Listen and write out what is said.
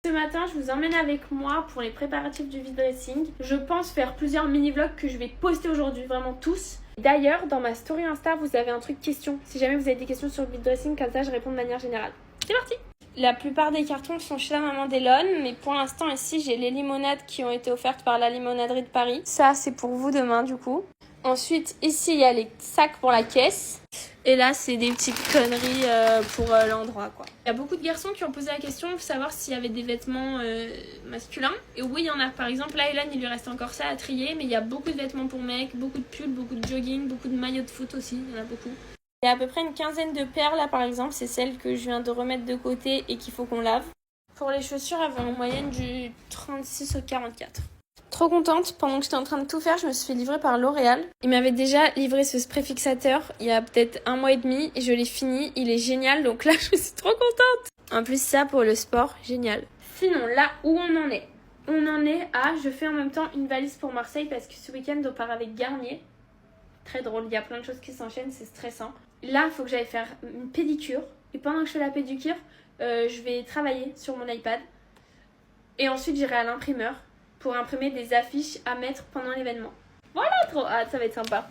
Ce matin, je vous emmène avec moi pour les préparatifs du vide dressing. Je pense faire plusieurs mini-vlogs que je vais poster aujourd'hui, vraiment tous. D'ailleurs, dans ma story Insta, vous avez un truc question. Si jamais vous avez des questions sur le vide dressing, comme ça, je réponds de manière générale. C'est parti! La plupart des cartons sont chez la maman d'Elon, mais pour l'instant, ici, j'ai les limonades qui ont été offertes par la limonaderie de Paris. Ça, c'est pour vous demain, du coup. Ensuite, ici, il y a les sacs pour la caisse. Et là, c'est des petites conneries pour l'endroit, quoi. Il y a beaucoup de garçons qui ont posé la question pour savoir s'il y avait des vêtements masculins. Et oui, il y en a. Par exemple, là, Elon, il lui reste encore ça à trier. Mais il y a beaucoup de vêtements pour mecs, beaucoup de pulls, beaucoup de jogging, beaucoup de maillots de foot aussi. Il y en a beaucoup. Il y a à peu près une quinzaine de paires, là, par exemple. C'est celles que je viens de remettre de côté et qu'il faut qu'on lave. Pour les chaussures, elles vont en moyenne du 36 au 44. Trop contente, pendant que j'étais en train de tout faire, je me suis fait livrer par L'Oréal. Ils m'avaient déjà livré ce spray fixateur il y a peut-être 1 mois et demi et je l'ai fini, il est génial, donc là je suis trop contente. En plus ça pour le sport, génial. Sinon là où on en est? On en est à, je fais en même temps une valise pour Marseille parce que ce week-end on part avec Garnier. Très drôle, il y a plein de choses qui s'enchaînent, c'est stressant. Là il faut que j'aille faire une pédicure et pendant que je fais la pédicure, je vais travailler sur mon iPad. Et ensuite j'irai à l'imprimeur pour imprimer des affiches à mettre pendant l'événement. Voilà, trop hâte, ça va être sympa.